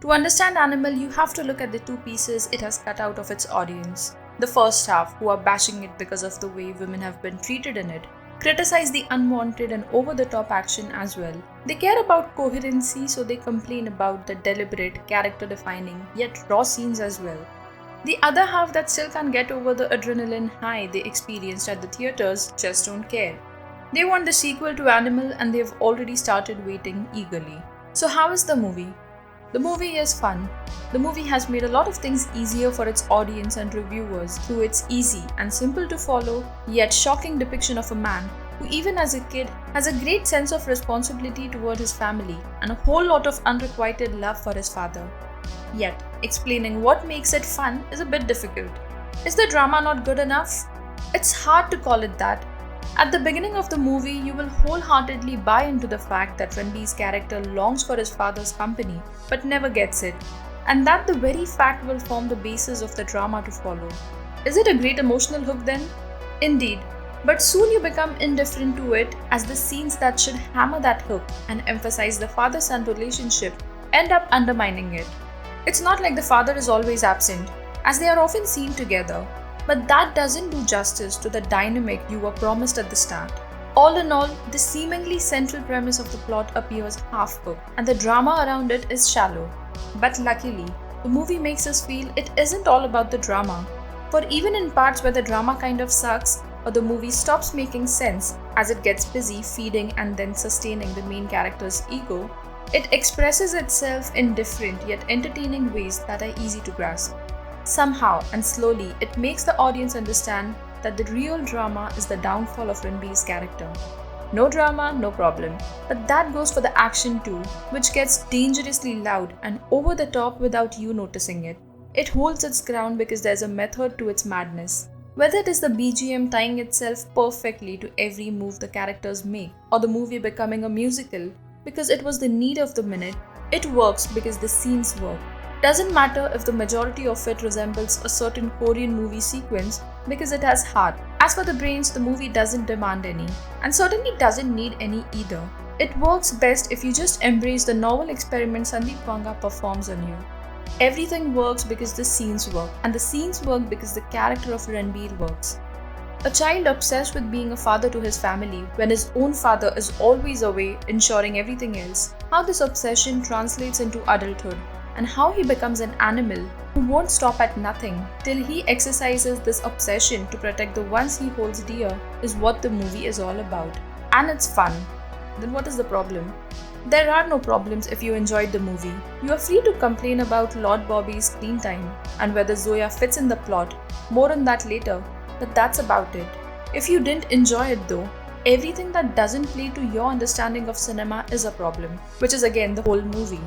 To understand Animal, you have to look at the two pieces it has cut out of its audience. The first half, who are bashing it because of the way women have been treated in it, criticize the unwanted and over-the-top action as well. They care about coherency, so they complain about the deliberate, character-defining, yet raw scenes as well. The other half that still can't get over the adrenaline high they experienced at the theaters just don't care. They want the sequel to Animal and they've already started waiting eagerly. So how is the movie? The movie is fun. The movie has made a lot of things easier for its audience and reviewers through its easy and simple to follow, yet shocking depiction of a man who, even as a kid, has a great sense of responsibility toward his family and a whole lot of unrequited love for his father. Yet, explaining what makes it fun is a bit difficult. Is the drama not good enough? It's hard to call it that. At the beginning of the movie, you will wholeheartedly buy into the fact that Ranbir's character longs for his father's company but never gets it, and that the very fact will form the basis of the drama to follow. Is it a great emotional hook then? Indeed, but soon you become indifferent to it as the scenes that should hammer that hook and emphasize the father-son relationship end up undermining it. It's not like the father is always absent, as they are often seen together. But that doesn't do justice to the dynamic you were promised at the start. All in all, the seemingly central premise of the plot appears half-cooked, and the drama around it is shallow. But luckily, the movie makes us feel it isn't all about the drama. For even in parts where the drama kind of sucks, or the movie stops making sense as it gets busy feeding and then sustaining the main character's ego, it expresses itself in different yet entertaining ways that are easy to grasp. Somehow and slowly, it makes the audience understand that the real drama is the downfall of Ranbir's character. No drama, no problem. But that goes for the action too, which gets dangerously loud and over the top without you noticing it. It holds its ground because there's a method to its madness. Whether it is the BGM tying itself perfectly to every move the characters make, or the movie becoming a musical because it was the need of the minute, it works because the scenes work. Doesn't matter if the majority of it resembles a certain Korean movie sequence because it has heart. As for the brains, the movie doesn't demand any, and certainly doesn't need any either. It works best if you just embrace the novel experiment Sandeep Vanga performs on you. Everything works because the scenes work, and the scenes work because the character of Ranbir works. A child obsessed with being a father to his family when his own father is always away ensuring everything else, how this obsession translates into adulthood, and how he becomes an animal who won't stop at nothing till he exercises this obsession to protect the ones he holds dear is what the movie is all about. And it's fun. Then what is the problem? There are no problems if you enjoyed the movie. You are free to complain about Lord Bobby's screen time and whether Zoya fits in the plot. More on that later, but that's about it. If you didn't enjoy it though, everything that doesn't play to your understanding of cinema is a problem, which is again the whole movie.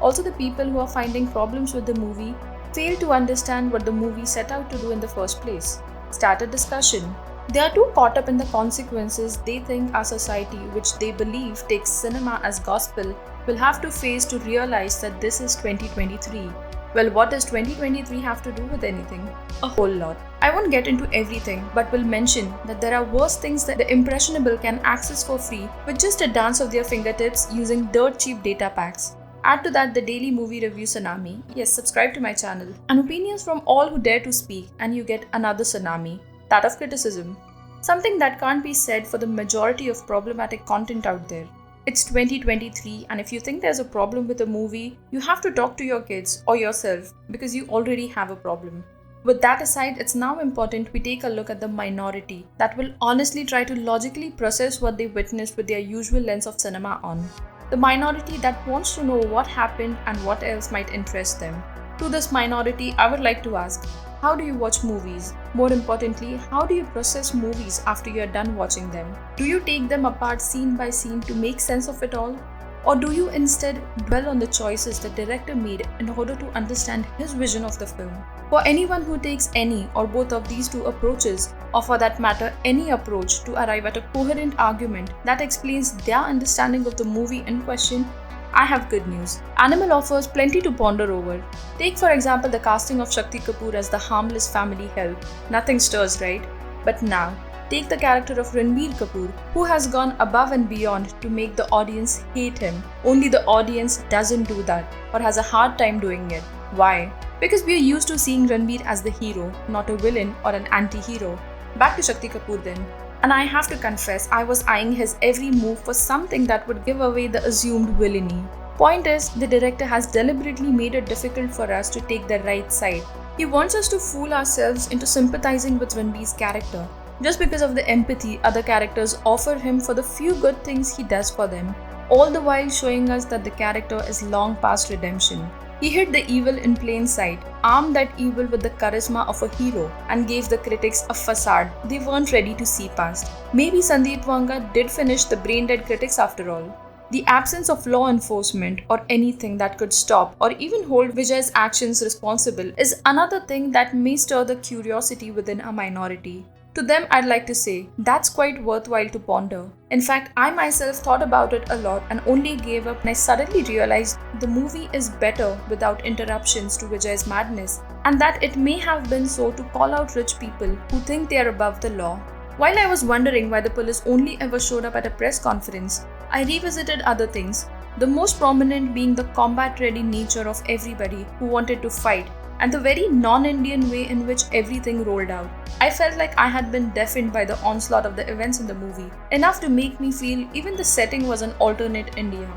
Also, the people who are finding problems with the movie fail to understand what the movie set out to do in the first place. Start a discussion. They are too caught up in the consequences they think our society, which they believe takes cinema as gospel, will have to face to realize that this is 2023. Well, what does 2023 have to do with anything? A whole lot. I won't get into everything, but will mention that there are worse things that the impressionable can access for free with just a dance of their fingertips using dirt cheap data packs. Add to that the daily movie review tsunami. Yes, subscribe to my channel. And opinions from all who dare to speak, and you get another tsunami. That of criticism. Something that can't be said for the majority of problematic content out there. It's 2023, and if you think there's a problem with a movie, you have to talk to your kids or yourself because you already have a problem. With that aside, it's now important we take a look at the minority that will honestly try to logically process what they witnessed with their usual lens of cinema on. The minority that wants to know what happened and what else might interest them. To this minority, I would like to ask, how do you watch movies? More importantly, how do you process movies after you are done watching them? Do you take them apart scene by scene to make sense of it all? Or do you instead dwell on the choices the director made in order to understand his vision of the film? For anyone who takes any or both of these two approaches, or for that matter any approach to arrive at a coherent argument that explains their understanding of the movie in question, I have good news. Animal offers plenty to ponder over. Take for example the casting of Shakti Kapoor as the harmless family help. Nothing stirs, right? But now, Take the character of Ranbir Kapoor, who has gone above and beyond to make the audience hate him. Only the audience doesn't do that or has a hard time doing it. Why? Because we are used to seeing Ranbir as the hero, not a villain or an anti-hero. Back to Shakti Kapoor then. And I have to confess, I was eyeing his every move for something that would give away the assumed villainy. Point is, the director has deliberately made it difficult for us to take the right side. He wants us to fool ourselves into sympathizing with Ranbir's character, just because of the empathy other characters offer him for the few good things he does for them, all the while showing us that the character is long past redemption. He hid the evil in plain sight, armed that evil with the charisma of a hero, and gave the critics a facade they weren't ready to see past. Maybe Sandeep Vanga did finish the brain-dead critics after all. The absence of law enforcement or anything that could stop or even hold Vijay's actions responsible is another thing that may stir the curiosity within a minority. To them, I'd like to say, that's quite worthwhile to ponder. In fact, I myself thought about it a lot and only gave up when I suddenly realized the movie is better without interruptions to Vijay's madness, and that it may have been so to call out rich people who think they are above the law. While I was wondering why the police only ever showed up at a press conference, I revisited other things, the most prominent being the combat-ready nature of everybody who wanted to fight, and the very non-Indian way in which everything rolled out. I felt like I had been deafened by the onslaught of the events in the movie, enough to make me feel even the setting was an alternate India.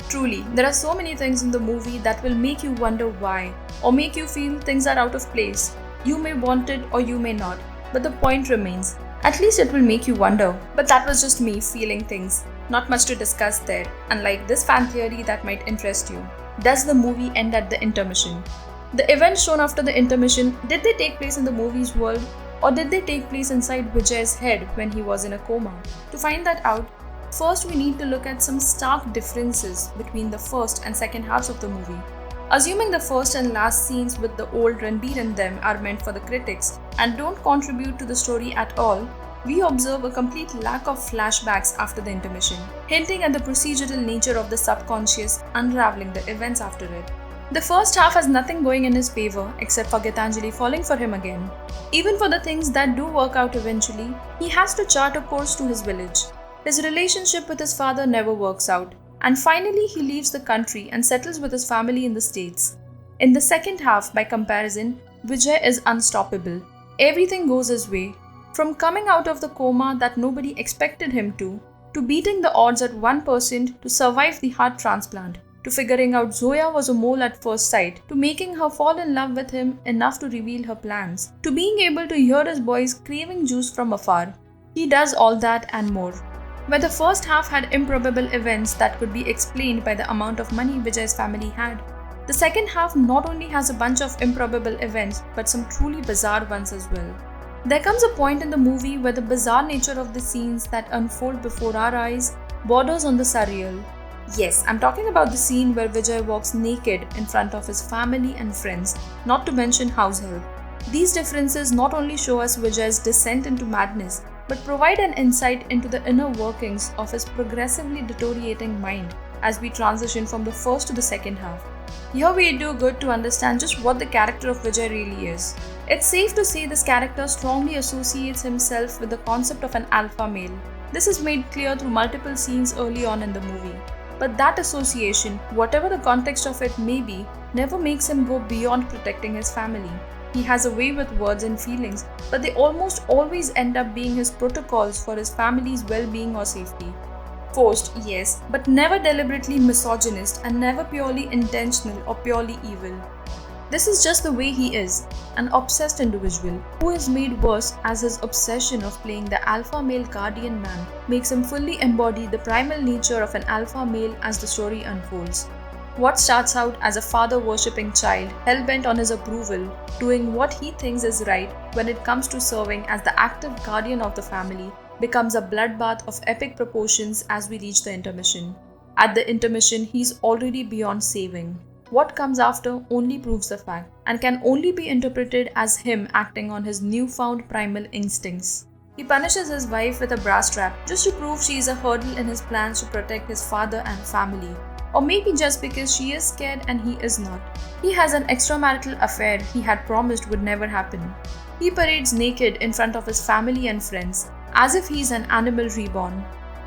Truly, there are so many things in the movie that will make you wonder why, or make you feel things are out of place. You may want it or you may not, but the point remains. At least it will make you wonder. But that was just me feeling things. Not much to discuss there, unlike this fan theory that might interest you. Does the movie end at the intermission? The events shown after the intermission, did they take place in the movie's world, or did they take place inside Vijay's head when he was in a coma? To find that out, first we need to look at some stark differences between the first and second halves of the movie. Assuming the first and last scenes with the old Ranbir and them are meant for the critics and don't contribute to the story at all, we observe a complete lack of flashbacks after the intermission, hinting at the procedural nature of the subconscious unraveling the events after it. The first half has nothing going in his favor except for Gitanjali falling for him again. Even for the things that do work out eventually, he has to chart a course to his village. His relationship with his father never works out, and finally he leaves the country and settles with his family in the States. In the second half, by comparison, Vijay is unstoppable. Everything goes his way, from coming out of the coma that nobody expected him to beating the odds at 1% to survive the heart transplant, to figuring out Zoya was a mole at first sight, to making her fall in love with him enough to reveal her plans, to being able to hear his boys craving juice from afar. He does all that and more. Where the first half had improbable events that could be explained by the amount of money Vijay's family had, the second half not only has a bunch of improbable events but some truly bizarre ones as well. There comes a point in the movie where the bizarre nature of the scenes that unfold before our eyes borders on the surreal. Yes, I'm talking about the scene where Vijay walks naked in front of his family and friends, not to mention house help. These differences not only show us Vijay's descent into madness, but provide an insight into the inner workings of his progressively deteriorating mind as we transition from the first to the second half. Here we do good to understand just what the character of Vijay really is. It's safe to say this character strongly associates himself with the concept of an alpha male. This is made clear through multiple scenes early on in the movie. But that association, whatever the context of it may be, never makes him go beyond protecting his family. He has a way with words and feelings, but they almost always end up being his protocols for his family's well-being or safety. Forced, yes, but never deliberately misogynist and never purely intentional or purely evil. This is just the way he is, an obsessed individual who is made worse as his obsession of playing the alpha male guardian man makes him fully embody the primal nature of an alpha male as the story unfolds. What starts out as a father-worshipping child, hell-bent on his approval, doing what he thinks is right when it comes to serving as the active guardian of the family, becomes a bloodbath of epic proportions as we reach the intermission. At the intermission, he's already beyond saving. What comes after only proves the fact, and can only be interpreted as him acting on his newfound primal instincts. He punishes his wife with a brass strap just to prove she is a hurdle in his plans to protect his father and family. Or maybe just because she is scared and he is not. He has an extramarital affair he had promised would never happen. He parades naked in front of his family and friends, as if he's an animal reborn.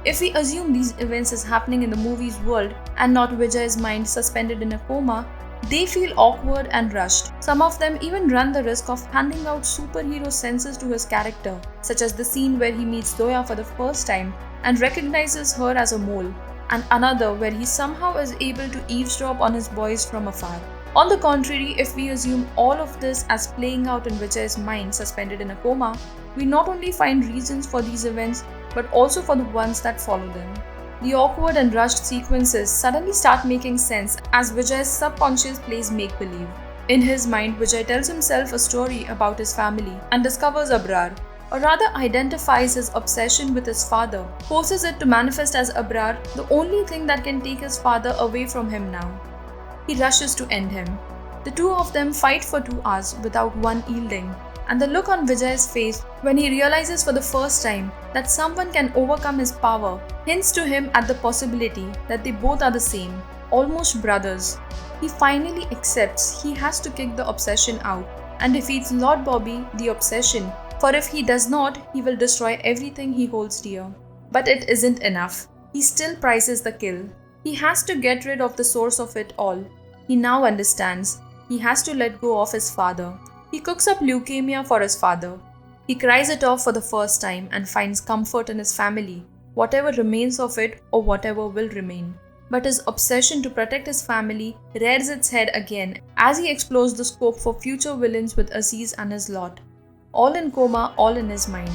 If we assume these events is happening in the movie's world and not Vijay's mind suspended in a coma, they feel awkward and rushed. Some of them even run the risk of handing out superhero senses to his character, such as the scene where he meets Zoya for the first time and recognizes her as a mole, and another where he somehow is able to eavesdrop on his boys from afar. On the contrary, if we assume all of this as playing out in Vijay's mind suspended in a coma, we not only find reasons for these events, but also for the ones that follow them. The awkward and rushed sequences suddenly start making sense as Vijay's subconscious plays make-believe. In his mind, Vijay tells himself a story about his family and discovers Abrar, or rather identifies his obsession with his father, forces it to manifest as Abrar, the only thing that can take his father away from him now. He rushes to end him. The two of them fight for 2 hours without one yielding, and the look on Vijay's face when he realizes for the first time that someone can overcome his power hints to him at the possibility that they both are the same, almost brothers. He finally accepts he has to kick the obsession out and defeats Lord Bobby, the obsession, for if he does not, he will destroy everything he holds dear. But it isn't enough. He still prizes the kill. He has to get rid of the source of it all. He now understands. He has to let go of his father. He cooks up leukemia for his father. He cries it off for the first time and finds comfort in his family, whatever remains of it or whatever will remain. But his obsession to protect his family rears its head again as he explores the scope for future villains with Aziz and his lot. All in coma, all in his mind.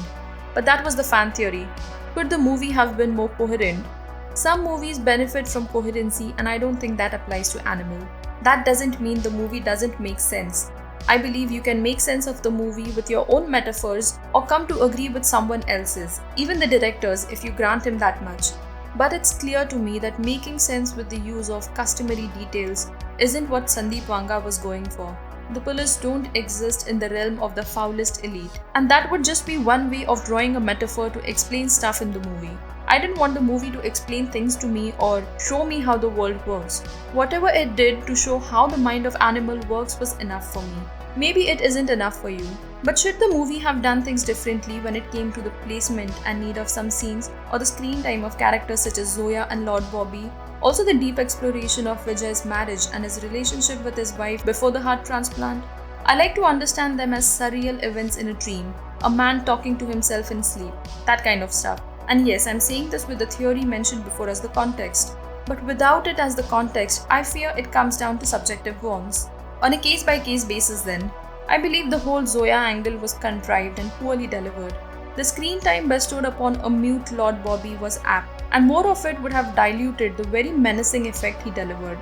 But that was the fan theory. Could the movie have been more coherent? Some movies benefit from coherency, and I don't think that applies to Animal. That doesn't mean the movie doesn't make sense. I believe you can make sense of the movie with your own metaphors or come to agree with someone else's, even the directors if you grant him that much. But it's clear to me that making sense with the use of customary details isn't what Sandeep Vanga was going for. The police don't exist in the realm of the foulest elite, and that would just be one way of drawing a metaphor to explain stuff in the movie. I didn't want the movie to explain things to me or show me how the world works. Whatever it did to show how the mind of Animal works was enough for me. Maybe it isn't enough for you. But should the movie have done things differently when it came to the placement and need of some scenes or the screen time of characters such as Zoya and Lord Bobby? Also the deep exploration of Vijay's marriage and his relationship with his wife before the heart transplant? I like to understand them as surreal events in a dream, a man talking to himself in sleep, that kind of stuff. And yes, I'm saying this with the theory mentioned before as the context. But without it as the context, I fear it comes down to subjective wrongs. On a case-by-case basis then, I believe the whole Zoya angle was contrived and poorly delivered. The screen time bestowed upon a mute Lord Bobby was apt, and more of it would have diluted the very menacing effect he delivered.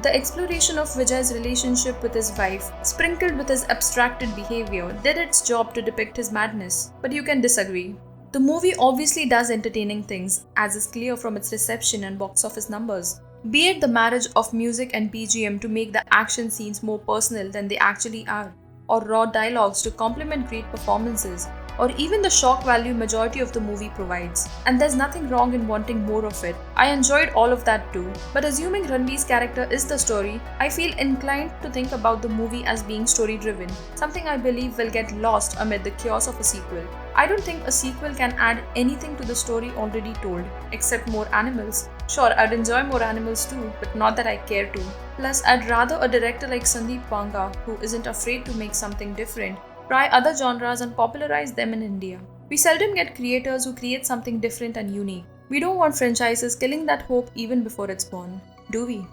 The exploration of Vijay's relationship with his wife, sprinkled with his abstracted behavior, did its job to depict his madness, but you can disagree. The movie obviously does entertaining things, as is clear from its reception and box office numbers. Be it the marriage of music and BGM to make the action scenes more personal than they actually are, or raw dialogues to complement great performances, or even the shock value majority of the movie provides. And there's nothing wrong in wanting more of it. I enjoyed all of that too. But assuming Ranveer's character is the story, I feel inclined to think about the movie as being story-driven, something I believe will get lost amid the chaos of a sequel. I don't think a sequel can add anything to the story already told, except more animals. Sure, I'd enjoy more animals too, but not that I care to. Plus, I'd rather a director like Sandeep Vanga, who isn't afraid to make something different, try other genres and popularize them in India. We seldom get creators who create something different and unique. We don't want franchises killing that hope even before it's born, do we?